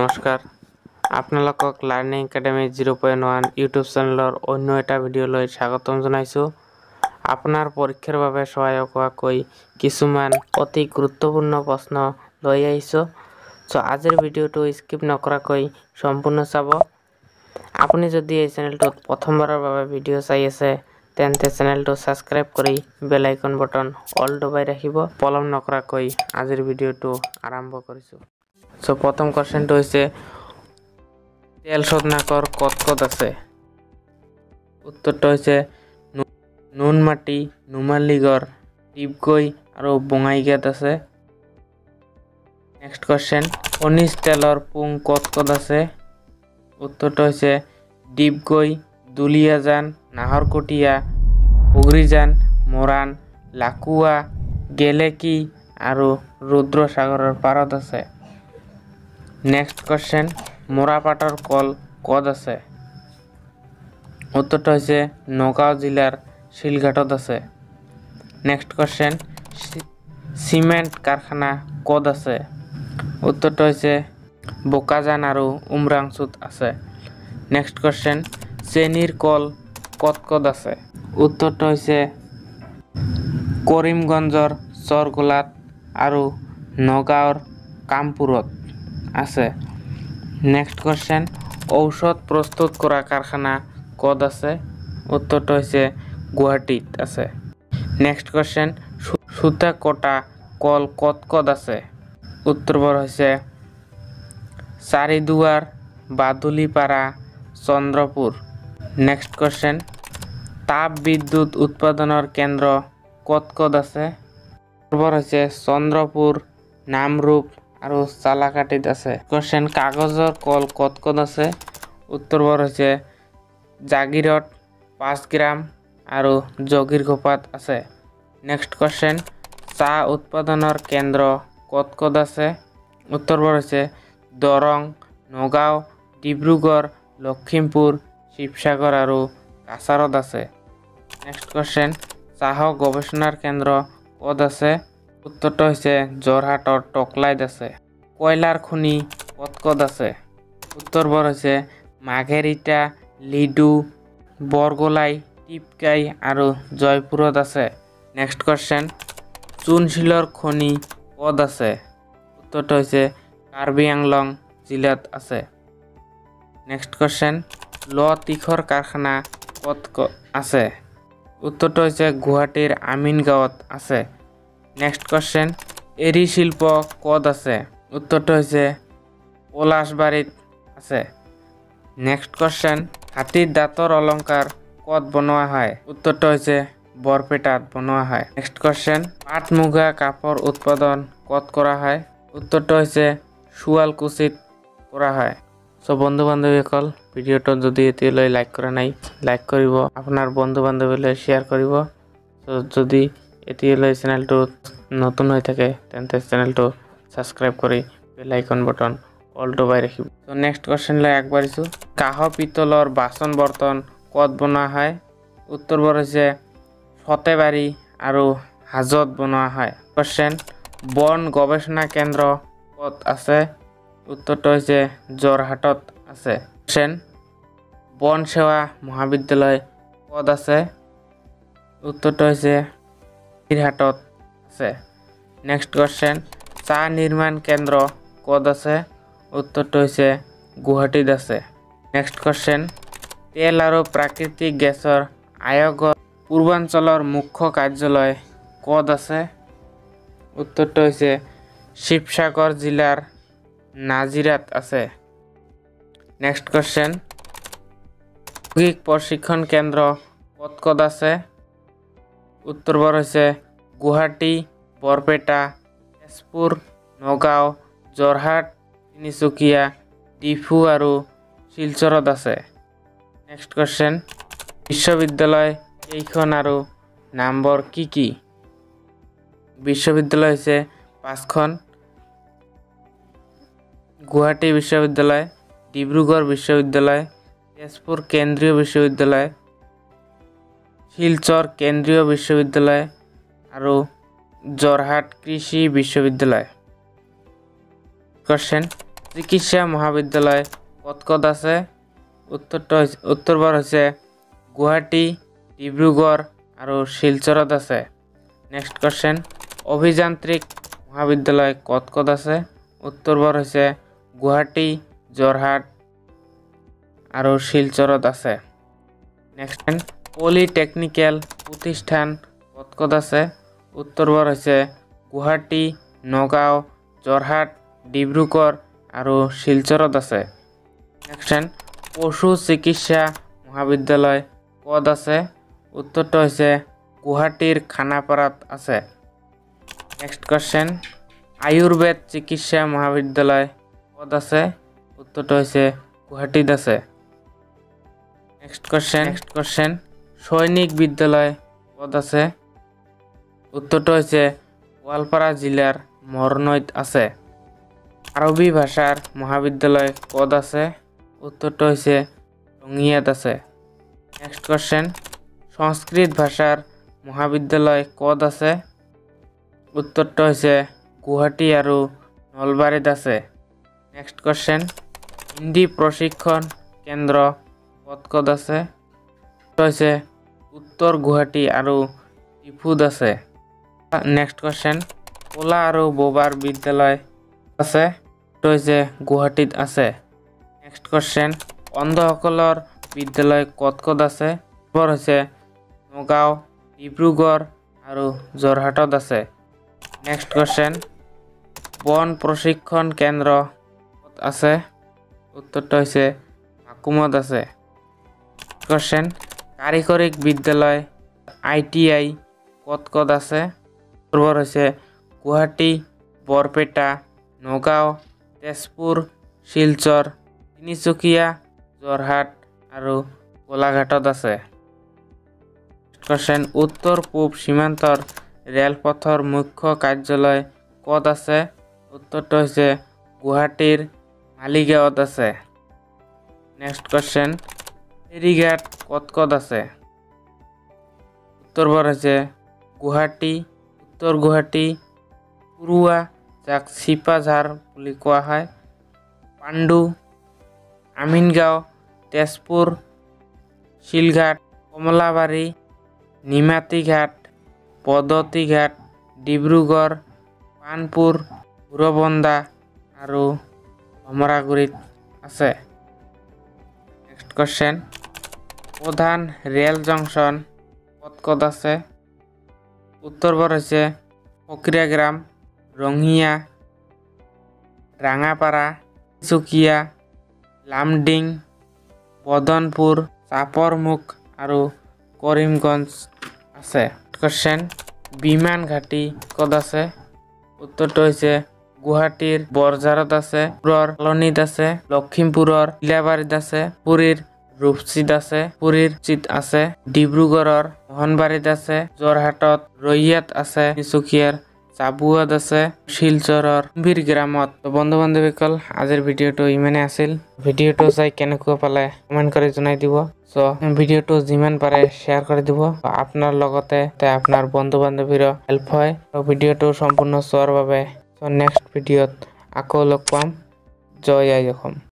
নমস্কাৰ আপোনালোকক learning academy 0.1 YouTube চেনেলৰ অন্য এটা ভিডিঅ'লৈ স্বাগতম জনাইছো। আপোনাৰ পৰীক্ষাৰ বাবে সহায়ক হোৱাকৈ কিছুমান অতি গুৰুত্বপূৰ্ণ প্ৰশ্ন লৈ আহিছো। আজিৰ ভিডিঅ'টো স্কিপ নকৰাকৈ সম্পূৰ্ণ চাব। আপুনি যদি এই চেনেলটোত প্ৰথমবাৰৰ বাবে ভিডিঅ' চাই আছে তেন্তে চেনেলটো সাবস্ক্ৰাইব কৰি বেল আইকন বটন অল দবাই ৰাখিব। পলম নকৰাকৈ আজিৰ ভিডিঅ'টো আৰম্ভ কৰিছো। প্ৰথম কোৱেশ্চনটো হৈছে তেল শোধনাগাৰ ক'ত ক'ত আছে? উত্তৰটো হৈছে নুনমাটি, নুমালীগড়, ডিগবৈ আৰু বঙাইগাঁৱত আছে। নেক্সট কোৱেশ্চন, খনিজ তেলৰ পুং ক'ত ক'ত আছে? উত্তৰটো হৈছে ডিগবৈ, দুলিয়াজান, নাহৰকটীয়া, হুগ্ৰীজান, মৰাণ, লাকুৱা, গেলেকী আৰু ৰুদ্ৰসাগৰৰ পাৰত আছে। নেক্সট কোৱেশ্চন, মৰাপাটৰ কল ক'ত আছে? উত্তৰটো হৈছে নগাঁও জিলাৰ শিলঘাটত আছে। নেক্সট কোৱেশ্চন, চিমেণ্ট কাৰখানা ক'ত আছে? উত্তৰটো হৈছে বোকাজান আৰু উমৰাংচুত আছে। নেক্সট কোৱেশ্চন, চেনীৰ কল ক'ত ক'ত আছে? উত্তৰটো হৈছে কৰিমগঞ্জৰ চৰগোলাত আৰু নগাঁৱৰ কামপুৰত আছে। নেক্সট কোৱেশ্চন, ঔষধ প্ৰস্তুত কৰা কাৰখানা ক'ত আছে? উত্তৰটো হৈছে গুৱাহাটীত আছে। নেক্সট কোৱেশ্চন, সূতা কটা কল ক'ত ক'ত আছে? উত্তৰবোৰ হৈছে চাৰিদুৱাৰ, বাদুলিপাৰা, চন্দ্ৰপুৰ। নেক্সট কোৱেশ্চন, তাপ বিদ্যুৎ উৎপাদনৰ কেন্দ্ৰ ক'ত ক'ত আছে? উত্তৰবোৰ হৈছে চন্দ্ৰপুৰ, নামৰূপ আৰু চালাকাটিত আছে। কোৱেশ্চন, কাগজৰ কল ক'ত ক'ত আছে? উত্তৰবোৰ হৈছে জাগিৰোড, 5 গ্ৰাম আৰু জগিৰঘোপাত আছে। নেক্সট কোৱেশ্চন, চাহ উৎপাদনৰ কেন্দ্ৰ ক'ত ক'ত আছে? উত্তৰবোৰ হৈছে দৰং, নগাঁও, ডিব্ৰুগড়, লখিমপুৰ, শিৱসাগৰ আৰু কাছাৰত আছে। নেক্সট কোৱেশ্চন, চাহ গৱেষণাৰ কেন্দ্ৰ ক'ত আছে? উত্তৰটো হৈছে যোৰহাটৰ টকলাইত আছে। কয়লাৰ খনি ক'ত ক'ত আছে? উত্তৰবোৰ হৈছে মাৰ্ঘেৰিটা, লিডু, বৰগোলাই, টিপকাই আৰু জয়পুৰত আছে। নেক্সট কোৱেশ্চন, চূণশিলৰ খনি ক'ত আছে? উত্তৰটো হৈছে কাৰ্বি আংলং জিলাত আছে। নেক্সট কোৱেশ্চন, ল-টিখৰ কাৰখানা ক'ত আছে? উত্তৰটো হৈছে গুৱাহাটীৰ আমিনগাঁৱত আছে। নেক্সট কোৱেশ্চন, এৰী শিল্প ক'ত আছে? উত্তৰটো হৈছে পলাশবাৰীত আছে। নেক্সট কোৱেশ্চন, হাতীৰ দাঁতৰ অলংকাৰ ক'ত বনোৱা হয়? উত্তৰটো হৈছে বৰপেটাত বনোৱা হয়। নেক্সট কোৱেশ্চন, পাট মুগা কাপোৰ উৎপাদন ক'ত কৰা হয়? উত্তৰটো হৈছে শুৱালকুছিত কৰা হয়। বন্ধু বান্ধৱীসকল, ভিডিঅ'টো যদি এতিয়ালৈ লাইক কৰা নাই লাইক কৰিব, আপোনাৰ বন্ধু বান্ধৱীলৈ শ্বেয়াৰ কৰিব। যদি এতিয়ালৈ চেনেলটো নতুন হৈ থাকে তেন্তে চেনেলটো সাবস্ক্ৰাইব কৰি বেল আইকন বটন অল দবাই ৰাখিব। নেক্সট কোৱেশ্চনলৈ আগবাঢ়িছো, কাঁহ পিতলৰ বাচন বৰ্তন ক'ত বনোৱা হয়? উত্তৰবোৰ হৈছে ফতেবাৰী আৰু হাজোত বনোৱা হয়। কোৱেশ্চন, বন গৱেষণা কেন্দ্ৰ ক'ত আছে? উত্তৰটো হৈছে যোৰহাটত আছে। কোৱেশ্চন, বন সেৱা মহাবিদ্যালয় ক'ত আছে? উত্তৰটো হৈছে যোৰহাটত আছে। নেক্সট কোৱেশ্চন, চাহ নিৰ্মাণ কেন্দ্ৰ ক'ত আছে? উত্তৰটো হৈছে গুৱাহাটীত আছে। নেক্সট কোৱেশ্চন, তেল আৰু প্ৰাকৃতিক গেছৰ আয়োগৰ পূৰ্বাঞ্চলৰ মুখ্য কাৰ্যালয় ক'ত আছে? উত্তৰটো হৈছে শিৱসাগৰ জিলাৰ নাজিৰাত আছে। নেক্সট কোৱেশ্চন, ঔদ্যোগিক প্ৰশিক্ষণ কেন্দ্ৰ ক'ত ক'ত আছে? উত্তৰবোৰ হৈছে গুৱাহাটী, বৰপেটা, তেজপুৰ, নগাঁও, যোৰহাট, তিনিচুকীয়া, ডিফু আৰু শিলচৰত আছে। নেক্সট কোৱেশ্চন, বিশ্ববিদ্যালয় কেইখন আৰু নামবোৰ কি কি? বিশ্ববিদ্যালয় হৈছে 5খন। গুৱাহাটী বিশ্ববিদ্যালয়, ডিব্ৰুগড় বিশ্ববিদ্যালয়, তেজপুৰ কেন্দ্ৰীয় বিশ্ববিদ্যালয়, শিলচৰ কেন্দ্ৰীয় বিশ্ববিদ্যালয় আৰু যোৰহাট কৃষি বিশ্ববিদ্যালয়। কোৱেশ্চন, চিকিৎসা মহাবিদ্যালয় ক'ত ক'ত আছে উত্তৰবাৰ হৈছে গুৱাহাটী ডিব্ৰুগড় আৰু শিলচৰত আছে নেক্সট কোৱেশ্চন অভিযান্ত্ৰিক মহাবিদ্যালয় ক'ত ক'ত আছে উত্তৰবাৰ হৈছে গুৱাহাটী যোৰহাট আৰু শিলচৰত আছে নেক্সট পলিটেকনিকেল প্ৰতিষ্ঠান ক'ত ক'ত আছে উত্তৰবাৰ হৈছে গুৱাহাটী নগাঁও যোৰহাট ডিব্ৰুগড় আৰু শিলচৰত আছে নেক্সট পশু চিকিৎসা মহাবিদ্যালয় ক'ত আছে উত্তৰটো হৈছে গুৱাহাটীৰ খানাপাৰাত আছে নেক্সট কোৱেশ্চন আয়ুৰ্বেদ চিকিৎসা মহাবিদ্যালয় ক'ত আছে উত্তৰটো হৈছে গুৱাহাটীত আছে নেক্সট কোৱেশ্চন সৈনিক বিদ্যালয় ক'ত আছে উত্তৰটো হৈছে গোৱালপাৰা জিলাৰ মৰণৈত আছে আৰবী ভাষাৰ মহাবিদ্যালয় ক'ত আছে উত্তৰটো হৈছে ৰঙিয়াত আছে নেক্সট কোৱেশ্চন সংস্কৃত ভাষাৰ মহাবিদ্যালয় ক'ত আছে উত্তৰটো হৈছে গুৱাহাটী আৰু নলবাৰীত আছে নেক্সট কোৱেশ্চন হিন্দী প্ৰশিক্ষণ কেন্দ্ৰ ক'ত ক'ত আছে হৈছে উত্তৰ গুৱাহাটী আৰু টিপুত আছে নেক্সট কোৱেশ্চন কলা আৰু বোৱাৰ বিদ্যালয় আছে হৈছে গুৱাহাটীত আছে নেক্সট কোৱেশ্চন অন্ধসকলৰ বিদ্যালয় ক'ত ক'ত আছে হৈছে নগাঁও ডিব্ৰুগড় আৰু যোৰহাটত আছে নেক্সট কোৱেশ্চন বন প্ৰশিক্ষণ কেন্দ্ৰ ক'ত আছে উত্তৰটো হৈছে মাকুমত আছে কোৱেশ্চন কাৰিকৰী বিদ্যালয় ITI ক'ত ক'ত আছে উত্তৰবাৰ হৈছে গুৱাহাটী বৰপেটা নগাঁও তেজপুৰ শিলচৰ তিনিচুকীয়া যোৰহাট আৰু গোলাঘাটত আছে কোৱেশ্চন উত্তৰ পূব সীমান্তৰ ৰেলপথৰ মুখ্য কাৰ্যালয় ক'ত আছে উত্তৰটো হৈছে গুৱাহাটীৰ মালিগাঁৱত আছে নেক্সট কোৱেশ্চন ফেৰীঘাট ক'ত ক'ত আছে উত্তৰবাৰ হৈছে গুৱাহাটী উত্তৰ গুৱাহাটী পুৰুৱা যাক চিপাঝাৰ বুলি কোৱা হয় পাণ্ডু আমিনগাঁও তেজপুৰ শিলঘাট কমলাবাৰী নিমাতীঘাট পদতিঘাট ডিব্ৰুগড় পানপুৰ ভৈৰৱন্দা আৰু ভমৰাগুৰিত আছে নেক্সট কোৱেশ্চন প্ৰধান ৰেল জংচন ক'ত ক'ত আছে উত্তৰবাৰ হৈছে ফকীৰাগ্ৰাম ৰঙিয়া ৰাঙাপাৰা তিনিচুকীয়া লামডিং বদনপুৰ চাপৰমুখ আৰু কৰিমগঞ্জ আছে কোৱেশ্চন বিমান ঘাটি ক'ত আছে উত্তৰটো হৈছে গুৱাহাটীৰ বৰঝাৰত আছে কলনীত আছে লখিমপুৰৰ ইলাবাৰীত আছে পুৰীৰ ৰূপসীত আছে পুৰীৰ চিত আছে ডিব্ৰুগড়ৰ মোহনবাৰীত আছে যোৰহাটত ৰৈয়াত আছে তিনিচুকীয়াৰ চাবুৱাত আছে শিলচৰৰ কুম্ভীৰ গ্ৰামত বন্ধু বান্ধৱীসকল আজিৰ ভিডিঅ'টো ইমানে আছিল ভিডিঅ'টো চাই কেনেকুৱা পালে কমেন্ট কৰি জনাই দিব ভিডিঅ'টো যিমান পাৰে শ্বেয়াৰ কৰি দিব আপোনাৰ লগতে আপোনাৰ বন্ধু বান্ধৱীৰো হেল্প হয় ভিডিঅ'টো সম্পূৰ্ণ চোৱাৰ বাবে নেক্সট ভিডিঅ'ত আকৌ লগ পাম জয় আই অসম।